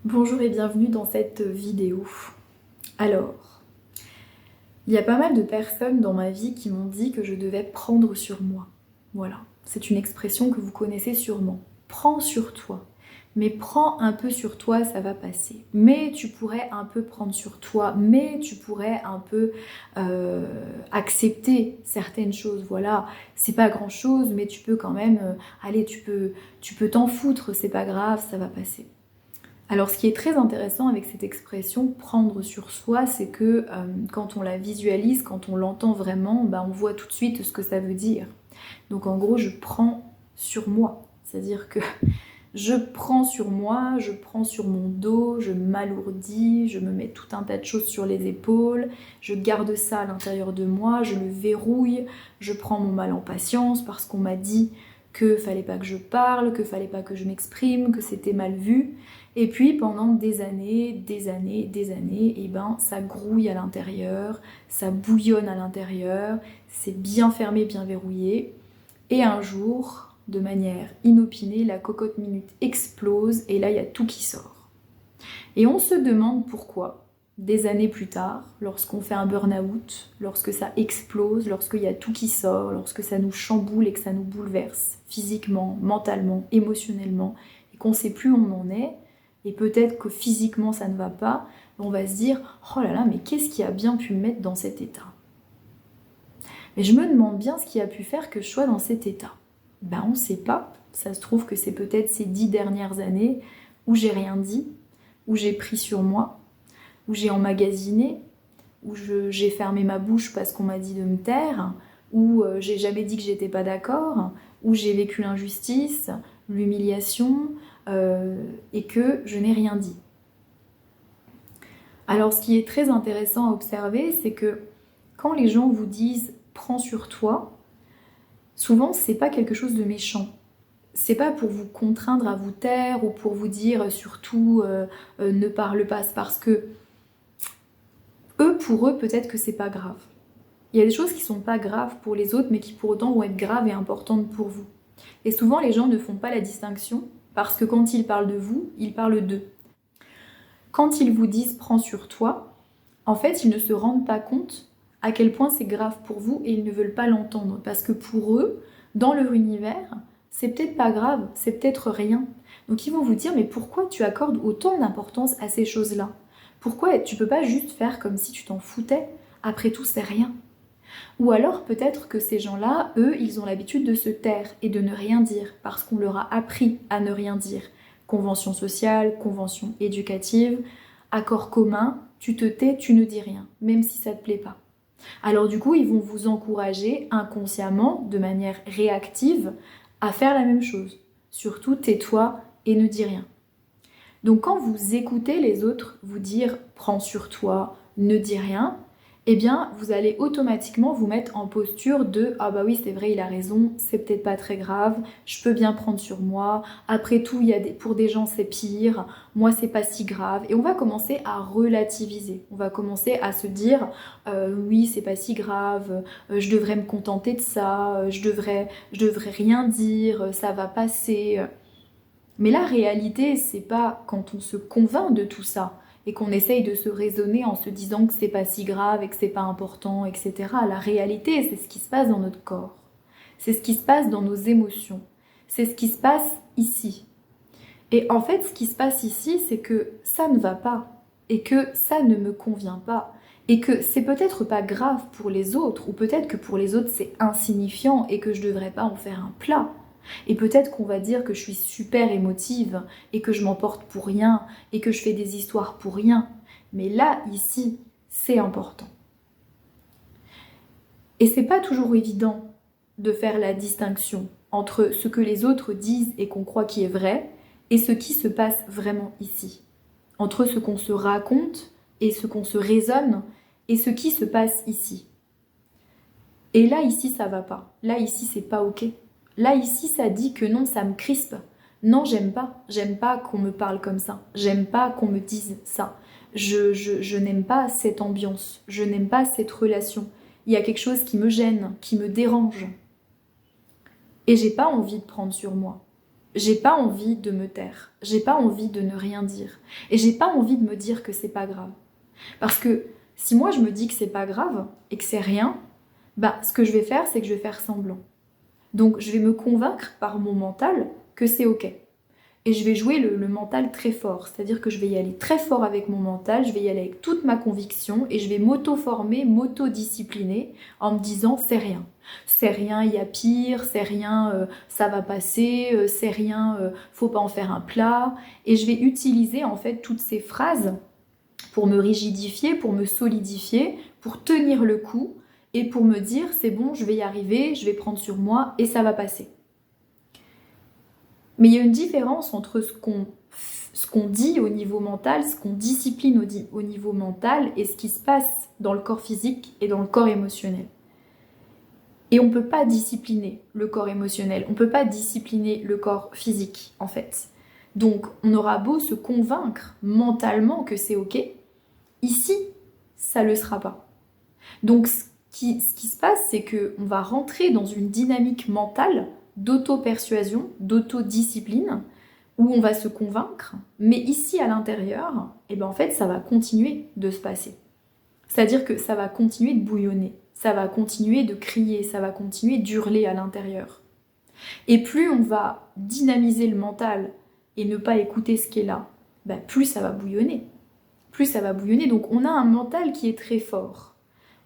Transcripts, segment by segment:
Bonjour et bienvenue dans cette vidéo. Alors, il y a pas mal de personnes dans ma vie qui m'ont dit que je devais prendre sur moi. Voilà, c'est une expression que vous connaissez sûrement. Prends sur toi. Mais prends un peu sur toi, ça va passer. Mais tu pourrais un peu prendre sur toi, mais tu pourrais un peu accepter certaines choses. Voilà, c'est pas grand chose, mais tu peux quand même, allez, tu peux t'en foutre, c'est pas grave, ça va passer. Alors ce qui est très intéressant avec cette expression prendre sur soi, c'est que quand on la visualise, quand on l'entend vraiment, on voit tout de suite ce que ça veut dire. Donc en gros, je prends sur moi. C'est-à-dire que je prends sur moi, je prends sur mon dos, je m'alourdis, je me mets tout un tas de choses sur les épaules, je garde ça à l'intérieur de moi, je le verrouille, je prends mon mal en patience parce qu'on m'a dit que fallait pas que je parle, que fallait pas que je m'exprime, que c'était mal vu. Et puis pendant des années, ça grouille à l'intérieur, ça bouillonne à l'intérieur, c'est bien fermé, bien verrouillé. Et un jour, de manière inopinée, la cocotte minute explose et là, il y a tout qui sort. Et on se demande pourquoi, des années plus tard, lorsqu'on fait un burn-out, lorsque ça explose, lorsqu'il y a tout qui sort, lorsque ça nous chamboule et que ça nous bouleverse physiquement, mentalement, émotionnellement, et qu'on ne sait plus où on en est, et peut-être que physiquement ça ne va pas, on va se dire « Oh là là, mais qu'est-ce qui a bien pu me mettre dans cet état ?» Mais je me demande bien ce qui a pu faire que je sois dans cet état. On ne sait pas. Ça se trouve que c'est peut-être ces 10 dernières années où j'ai rien dit, où j'ai pris sur moi, où j'ai emmagasiné, où j'ai fermé ma bouche parce qu'on m'a dit de me taire, où j'ai jamais dit que j'étais pas d'accord, où j'ai vécu l'injustice, l'humiliation, et que je n'ai rien dit. Alors ce qui est très intéressant à observer, c'est que quand les gens vous disent « prends sur toi », souvent c'est pas quelque chose de méchant. C'est pas pour vous contraindre à vous taire ou pour vous dire surtout ne parle pas, c'est parce que pour eux, peut-être que c'est pas grave. Il y a des choses qui sont pas graves pour les autres, mais qui pour autant vont être graves et importantes pour vous. Et souvent, les gens ne font pas la distinction, parce que quand ils parlent de vous, ils parlent d'eux. Quand ils vous disent « prends sur toi », en fait, ils ne se rendent pas compte à quel point c'est grave pour vous et ils ne veulent pas l'entendre. Parce que pour eux, dans leur univers, c'est peut-être pas grave, c'est peut-être rien. Donc ils vont vous dire « mais pourquoi tu accordes autant d'importance à ces choses-là ? Pourquoi tu peux pas juste faire comme si tu t'en foutais ? Après tout, c'est rien. » Ou alors peut-être que ces gens-là, eux, ils ont l'habitude de se taire et de ne rien dire parce qu'on leur a appris à ne rien dire. Convention sociale, convention éducative, accord commun, tu te tais, tu ne dis rien, même si ça te plaît pas. Alors du coup, ils vont vous encourager inconsciemment, de manière réactive, à faire la même chose. Surtout, tais-toi et ne dis rien. Donc quand vous écoutez les autres vous dire « prends sur toi, ne dis rien », eh bien, vous allez automatiquement vous mettre en posture de « ah bah oui, c'est vrai, il a raison, c'est peut-être pas très grave, je peux bien prendre sur moi, après tout, pour des gens c'est pire, moi c'est pas si grave ». Et on va commencer à relativiser, on va commencer à se dire oui, c'est pas si grave, je devrais me contenter de ça, je devrais rien dire, ça va passer ». Mais la réalité, c'est pas quand on se convainc de tout ça et qu'on essaye de se raisonner en se disant que c'est pas si grave et que c'est pas important, etc. La réalité, c'est ce qui se passe dans notre corps. C'est ce qui se passe dans nos émotions. C'est ce qui se passe ici. Et en fait, ce qui se passe ici, c'est que ça ne va pas et que ça ne me convient pas et que c'est peut-être pas grave pour les autres ou peut-être que pour les autres c'est insignifiant et que je devrais pas en faire un plat. Et peut-être qu'on va dire que je suis super émotive et que je m'emporte pour rien et que je fais des histoires pour rien. Mais là, ici, c'est important. Et c'est pas toujours évident de faire la distinction entre ce que les autres disent et qu'on croit qui est vrai et ce qui se passe vraiment ici. Entre ce qu'on se raconte et ce qu'on se raisonne et ce qui se passe ici. Et là, ici, ça va pas. Là, ici, c'est pas ok. Là, ici, ça dit que non, ça me crispe. Non, j'aime pas. J'aime pas qu'on me parle comme ça. J'aime pas qu'on me dise ça. Je n'aime pas cette ambiance. Je n'aime pas cette relation. Il y a quelque chose qui me gêne, qui me dérange. Et j'ai pas envie de prendre sur moi. j'ai pas envie de me taire, j'ai pas envie de ne rien dire, et j'ai pas envie de me dire que c'est pas grave. Parce que si moi je me dis que c'est pas grave et que c'est rien, bah ce que je vais faire, c'est que je vais faire semblant. Donc je vais me convaincre par mon mental que c'est ok. Et je vais jouer le mental très fort, c'est-à-dire que je vais y aller très fort avec mon mental, je vais y aller avec toute ma conviction et je vais m'auto-former, m'auto-discipliner en me disant c'est rien, il y a pire, c'est rien, ça va passer, c'est rien, faut pas en faire un plat. Et je vais utiliser en fait toutes ces phrases pour me rigidifier, pour me solidifier, pour tenir le coup et pour me dire c'est bon, je vais y arriver, je vais prendre sur moi et ça va passer. Mais il y a une différence entre ce qu'on dit au niveau mental, ce qu'on discipline au niveau mental et ce qui se passe dans le corps physique et dans le corps émotionnel. Et on ne peut pas discipliner le corps émotionnel, on ne peut pas discipliner le corps physique en fait. Donc on aura beau se convaincre mentalement que c'est ok, ici ça ne le sera pas. Donc ce qui se passe, c'est qu'on va rentrer dans une dynamique mentale d'auto-persuasion, d'auto-discipline, où on va se convaincre, mais ici à l'intérieur, en fait, ça va continuer de se passer. C'est-à-dire que ça va continuer de bouillonner, ça va continuer de crier, ça va continuer d'hurler à l'intérieur. Et plus on va dynamiser le mental et ne pas écouter ce qui est là, plus ça va bouillonner. Plus ça va bouillonner. Donc on a un mental qui est très fort.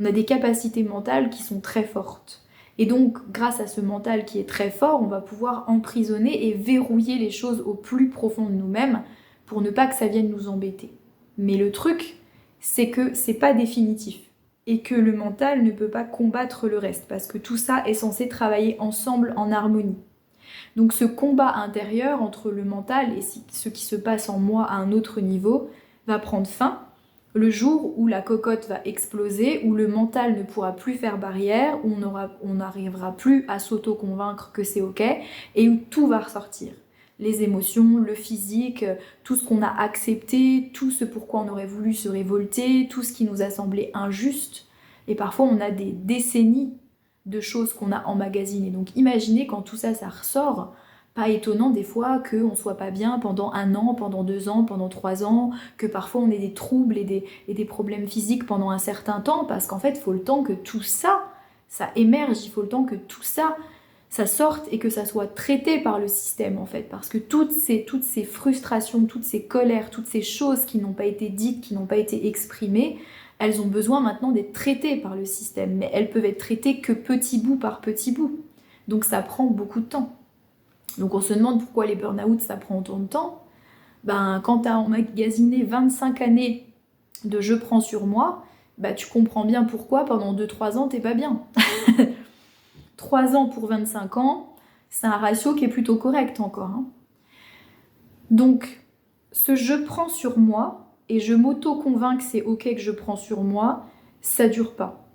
On a des capacités mentales qui sont très fortes. Et donc, grâce à ce mental qui est très fort, on va pouvoir emprisonner et verrouiller les choses au plus profond de nous-mêmes pour ne pas que ça vienne nous embêter. Mais le truc, c'est que c'est pas définitif et que le mental ne peut pas combattre le reste parce que tout ça est censé travailler ensemble en harmonie. Donc ce combat intérieur entre le mental et ce qui se passe en moi à un autre niveau va prendre fin le jour où la cocotte va exploser, où le mental ne pourra plus faire barrière, où on n'arrivera plus à s'auto-convaincre que c'est ok, et où tout va ressortir. Les émotions, le physique, tout ce qu'on a accepté, tout ce pourquoi on aurait voulu se révolter, tout ce qui nous a semblé injuste. Et parfois on a des décennies de choses qu'on a emmagasinées. Donc imaginez quand tout ça, ça ressort, pas étonnant des fois qu'on soit pas bien pendant 1 an, pendant 2 ans, pendant 3 ans, que parfois on ait des troubles et des problèmes physiques pendant un certain temps, parce qu'en fait, il faut le temps que tout ça, ça émerge, il faut le temps que tout ça, ça sorte et que ça soit traité par le système, en fait. Parce que toutes ces frustrations, toutes ces colères, toutes ces choses qui n'ont pas été dites, qui n'ont pas été exprimées, elles ont besoin maintenant d'être traitées par le système, mais elles peuvent être traitées que petit bout par petit bout. Donc ça prend beaucoup de temps. Donc on se demande pourquoi les burn-out ça prend autant de temps. Quand tu as emmagasiné 25 années de je prends sur moi, tu comprends bien pourquoi pendant 2-3 ans t'es pas bien. 3 ans pour 25 ans, c'est un ratio qui est plutôt correct encore. Donc ce je prends sur moi et je m'auto-convainc que c'est ok que je prends sur moi, ça dure pas.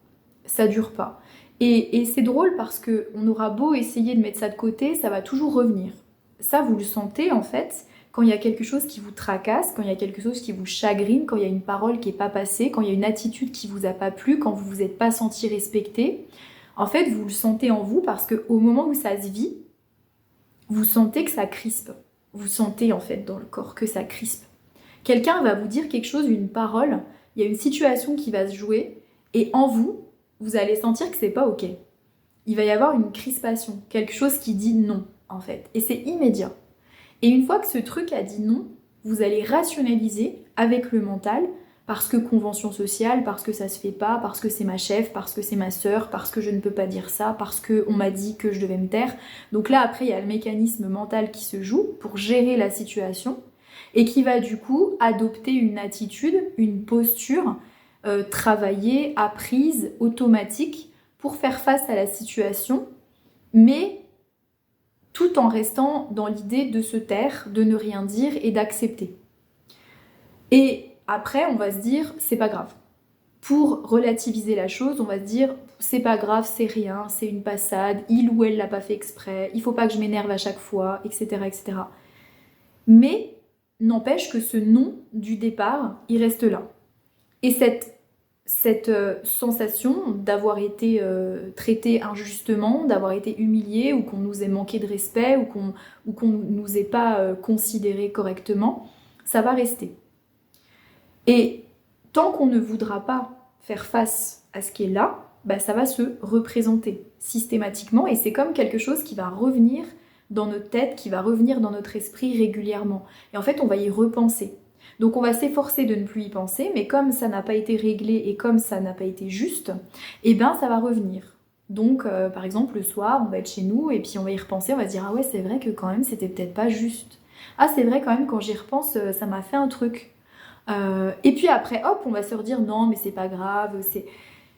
Ça dure pas. Et c'est drôle parce qu'on aura beau essayer de mettre ça de côté, ça va toujours revenir. Ça, vous le sentez en fait, quand il y a quelque chose qui vous tracasse, quand il y a quelque chose qui vous chagrine, quand il y a une parole qui n'est pas passée, quand il y a une attitude qui vous a pas plu, quand vous vous êtes pas senti respecté. En fait, vous le sentez en vous parce qu'au moment où ça se vit, vous sentez que ça crispe. Vous sentez en fait dans le corps que ça crispe. Quelqu'un va vous dire quelque chose, une parole, il y a une situation qui va se jouer et en vous, vous allez sentir que c'est pas ok. Il va y avoir une crispation, quelque chose qui dit non, en fait. Et c'est immédiat. Et une fois que ce truc a dit non, vous allez rationaliser avec le mental, parce que convention sociale, parce que ça se fait pas, parce que c'est ma chef, parce que c'est ma sœur, parce que je ne peux pas dire ça, parce qu'on m'a dit que je devais me taire. Donc là, après, il y a le mécanisme mental qui se joue pour gérer la situation et qui va du coup adopter une attitude, une posture travaillée, apprise, automatique pour faire face à la situation, mais tout en restant dans l'idée de se taire, de ne rien dire et d'accepter. Et après, on va se dire, c'est pas grave. Pour relativiser la chose, on va se dire, c'est pas grave, c'est rien, c'est une passade, il ou elle l'a pas fait exprès, il faut pas que je m'énerve à chaque fois, etc., etc. Mais n'empêche que ce non du départ, il reste là. Et cette cette sensation d'avoir été traité injustement, d'avoir été humilié, ou qu'on nous ait manqué de respect, ou qu'on nous ait pas considéré correctement, ça va rester. Et tant qu'on ne voudra pas faire face à ce qui est là, bah, ça va se représenter systématiquement, et c'est comme quelque chose qui va revenir dans notre tête, qui va revenir dans notre esprit régulièrement. Et en fait, on va y repenser. Donc on va s'efforcer de ne plus y penser, mais comme ça n'a pas été réglé et comme ça n'a pas été juste, eh ben ça va revenir. Donc par exemple le soir, on va être chez nous et puis on va y repenser, on va se dire ah ouais c'est vrai que quand même c'était peut-être pas juste. Ah c'est vrai quand même quand j'y repense ça m'a fait un truc. Et puis après hop on va se redire non mais c'est pas grave,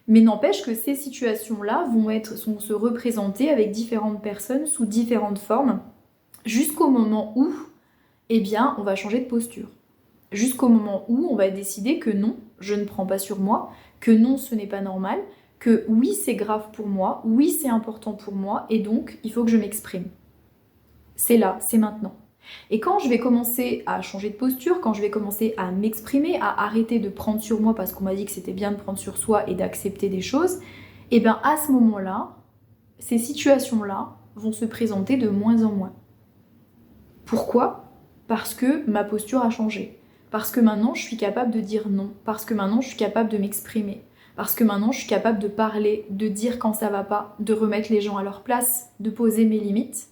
mais n'empêche que ces situations-là vont se représenter avec différentes personnes sous différentes formes jusqu'au moment où eh bien on va changer de posture. Jusqu'au moment où on va décider que non, je ne prends pas sur moi, que non, ce n'est pas normal, que oui, c'est grave pour moi, oui, c'est important pour moi, et donc, il faut que je m'exprime. C'est là, c'est maintenant. Et quand je vais commencer à changer de posture, quand je vais commencer à m'exprimer, à arrêter de prendre sur moi parce qu'on m'a dit que c'était bien de prendre sur soi et d'accepter des choses, et bien à ce moment-là, ces situations-là vont se présenter de moins en moins. Pourquoi ? Parce que ma posture a changé. Parce que maintenant, je suis capable de dire non. Parce que maintenant, je suis capable de m'exprimer. Parce que maintenant, je suis capable de parler, de dire quand ça va pas, de remettre les gens à leur place, de poser mes limites.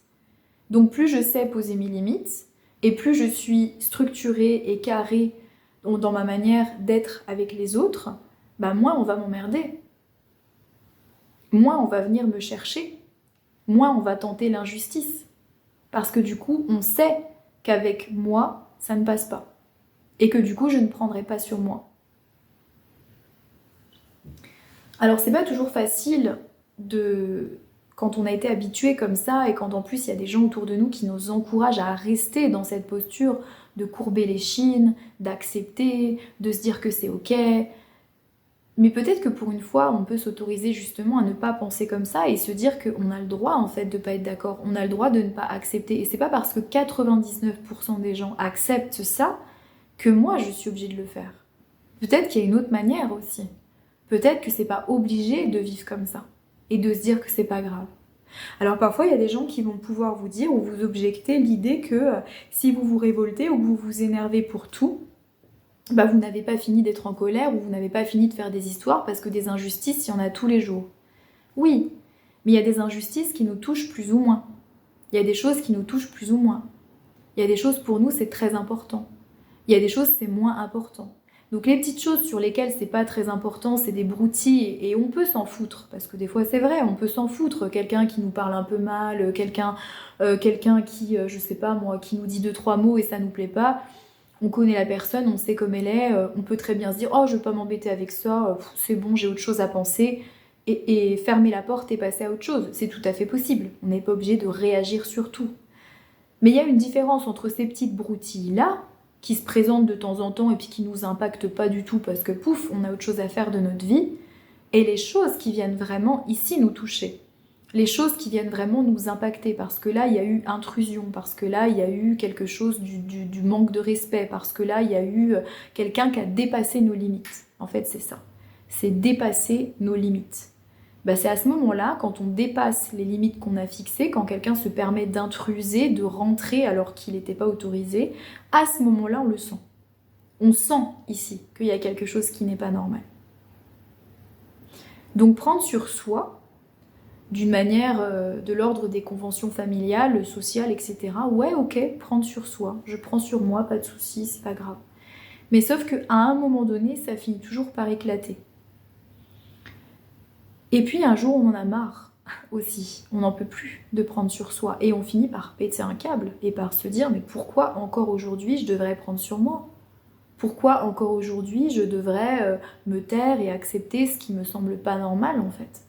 Donc plus je sais poser mes limites, et plus je suis structurée et carrée dans ma manière d'être avec les autres, bah moins on va m'emmerder. Moins on va venir me chercher. Moins on va tenter l'injustice. Parce que du coup, on sait qu'avec moi, ça ne passe pas. Et que du coup, je ne prendrai pas sur moi. Alors, c'est pas toujours facile quand on a été habitué comme ça, et quand en plus il y a des gens autour de nous qui nous encouragent à rester dans cette posture de courber les chines, d'accepter, de se dire que c'est ok. Mais peut-être que pour une fois, on peut s'autoriser justement à ne pas penser comme ça et se dire qu'on a le droit en fait de pas être d'accord, on a le droit de ne pas accepter. Et c'est pas parce que 99% des gens acceptent ça que moi je suis obligée de le faire. Peut-être qu'il y a une autre manière aussi. Peut-être que c'est pas obligé de vivre comme ça et de se dire que c'est pas grave. Alors parfois il y a des gens qui vont pouvoir vous dire ou vous objecter l'idée que si vous vous révoltez ou que vous vous énervez pour tout, bah vous n'avez pas fini d'être en colère ou vous n'avez pas fini de faire des histoires parce que des injustices, il y en a tous les jours. Oui, mais il y a des injustices qui nous touchent plus ou moins. Il y a des choses qui nous touchent plus ou moins. Il y a des choses pour nous c'est très important. Il y a des choses c'est moins important. Donc les petites choses sur lesquelles c'est pas très important, c'est des broutilles et on peut s'en foutre parce que des fois c'est vrai, on peut s'en foutre. Quelqu'un qui nous parle un peu mal, quelqu'un qui, je sais pas moi, qui nous dit 2-3 mots et ça nous plaît pas. On connaît la personne, on sait comme elle est, on peut très bien se dire oh je vais pas m'embêter avec ça, c'est bon j'ai autre chose à penser et fermer la porte et passer à autre chose. C'est tout à fait possible. On n'est pas obligé de réagir sur tout. Mais il y a une différence entre ces petites broutilles là qui se présentent de temps en temps et puis qui nous impactent pas du tout parce que pouf, on a autre chose à faire de notre vie, et les choses qui viennent vraiment ici nous toucher. Les choses qui viennent vraiment nous impacter parce que là il y a eu intrusion, parce que là il y a eu quelque chose du manque de respect, parce que là il y a eu quelqu'un qui a dépassé nos limites. En fait c'est ça, c'est dépasser nos limites. Bah, c'est à ce moment-là, quand on dépasse les limites qu'on a fixées, quand quelqu'un se permet d'intruser, de rentrer alors qu'il n'était pas autorisé, à ce moment-là, on le sent. On sent ici qu'il y a quelque chose qui n'est pas normal. Donc prendre sur soi, d'une manière de l'ordre des conventions familiales, sociales, etc. Ouais, ok, prendre sur soi, je prends sur moi, pas de soucis, c'est pas grave. Mais sauf qu'à un moment donné, ça finit toujours par éclater. Et puis un jour on en a marre aussi, on n'en peut plus de prendre sur soi et on finit par péter un câble et par se dire mais pourquoi encore aujourd'hui je devrais prendre sur moi ? Pourquoi encore aujourd'hui je devrais me taire et accepter ce qui me semble pas normal en fait ?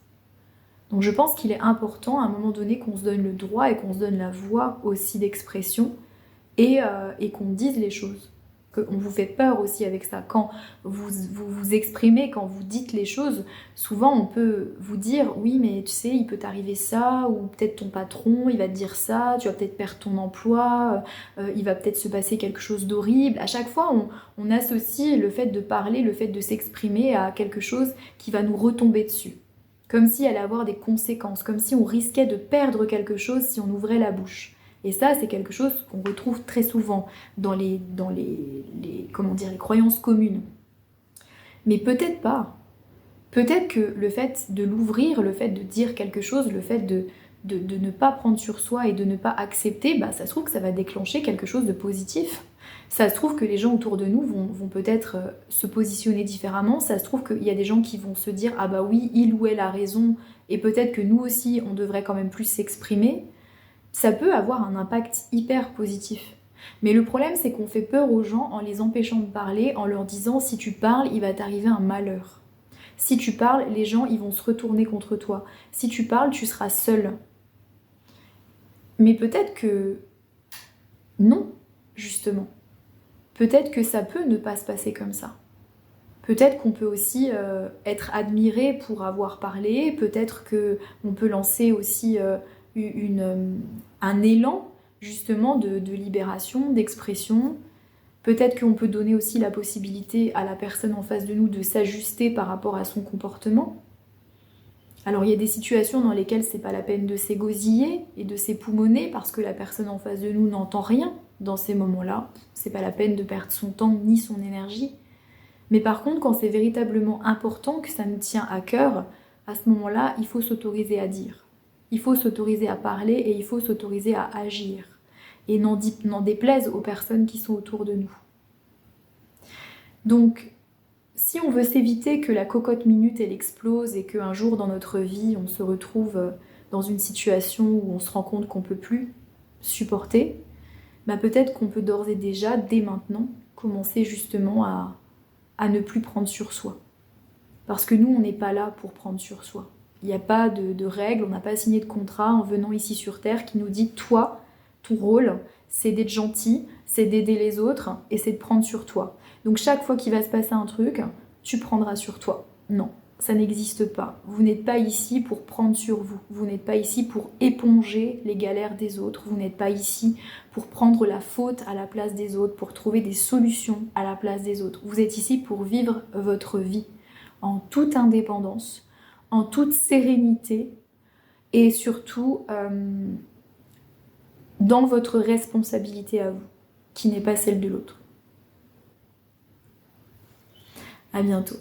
Donc je pense qu'il est important à un moment donné qu'on se donne le droit et qu'on se donne la voix aussi d'expression et qu'on dise les choses. qu'on vous fait peur aussi avec ça. Quand vous exprimez, quand vous dites les choses, souvent on peut vous dire oui mais tu sais il peut t'arriver ça, ou peut-être ton patron il va te dire ça, tu vas peut-être perdre ton emploi, il va peut-être se passer quelque chose d'horrible. À chaque fois on associe le fait de parler, le fait de s'exprimer à quelque chose qui va nous retomber dessus. Comme si elle allait avoir des conséquences, comme si on risquait de perdre quelque chose si on ouvrait la bouche. Et ça, c'est quelque chose qu'on retrouve très souvent dans les croyances communes. Mais peut-être pas. Peut-être que le fait de l'ouvrir, le fait de dire quelque chose, le fait de ne pas prendre sur soi et de ne pas accepter, bah, ça se trouve que ça va déclencher quelque chose de positif. Ça se trouve que les gens autour de nous vont peut-être se positionner différemment. Ça se trouve qu'il y a des gens qui vont se dire « Ah bah oui, il ou elle a raison, et peut-être que nous aussi, on devrait quand même plus s'exprimer ». Ça peut avoir un impact hyper positif. Mais le problème, c'est qu'on fait peur aux gens en les empêchant de parler, en leur disant « Si tu parles, il va t'arriver un malheur ». Si tu parles, les gens ils vont se retourner contre toi. Si tu parles, tu seras seul. Mais peut-être que non, justement. Peut-être que ça peut ne pas se passer comme ça. Peut-être qu'on peut aussi être admiré pour avoir parlé. Peut-être qu'on peut lancer aussi un élan justement de libération, d'expression. Peut-être qu'on peut donner aussi la possibilité à la personne en face de nous de s'ajuster par rapport à son comportement. Alors il y a des situations dans lesquelles c'est pas la peine de s'égosiller et de s'époumoner parce que la personne en face de nous n'entend rien dans ces moments-là. C'est pas la peine de perdre son temps ni son énergie. Mais par contre, quand c'est véritablement important, que ça nous tient à cœur, à ce moment-là, il faut s'autoriser à dire. Il faut s'autoriser à parler et il faut s'autoriser à agir. Et n'en déplaise aux personnes qui sont autour de nous. Donc, si on veut s'éviter que la cocotte minute elle explose et qu'un jour dans notre vie on se retrouve dans une situation où on se rend compte qu'on ne peut plus supporter, bah peut-être qu'on peut d'ores et déjà, dès maintenant, commencer justement à ne plus prendre sur soi. Parce que nous, on n'est pas là pour prendre sur soi. Il n'y a pas de règles, on n'a pas signé de contrat en venant ici sur Terre qui nous dit « Toi, ton rôle, c'est d'être gentil, c'est d'aider les autres et c'est de prendre sur toi. » Donc chaque fois qu'il va se passer un truc, tu prendras sur toi. Non, ça n'existe pas. Vous n'êtes pas ici pour prendre sur vous. Vous n'êtes pas ici pour éponger les galères des autres. Vous n'êtes pas ici pour prendre la faute à la place des autres, pour trouver des solutions à la place des autres. Vous êtes ici pour vivre votre vie en toute indépendance, en toute sérénité et surtout dans votre responsabilité à vous, qui n'est pas celle de l'autre. À bientôt.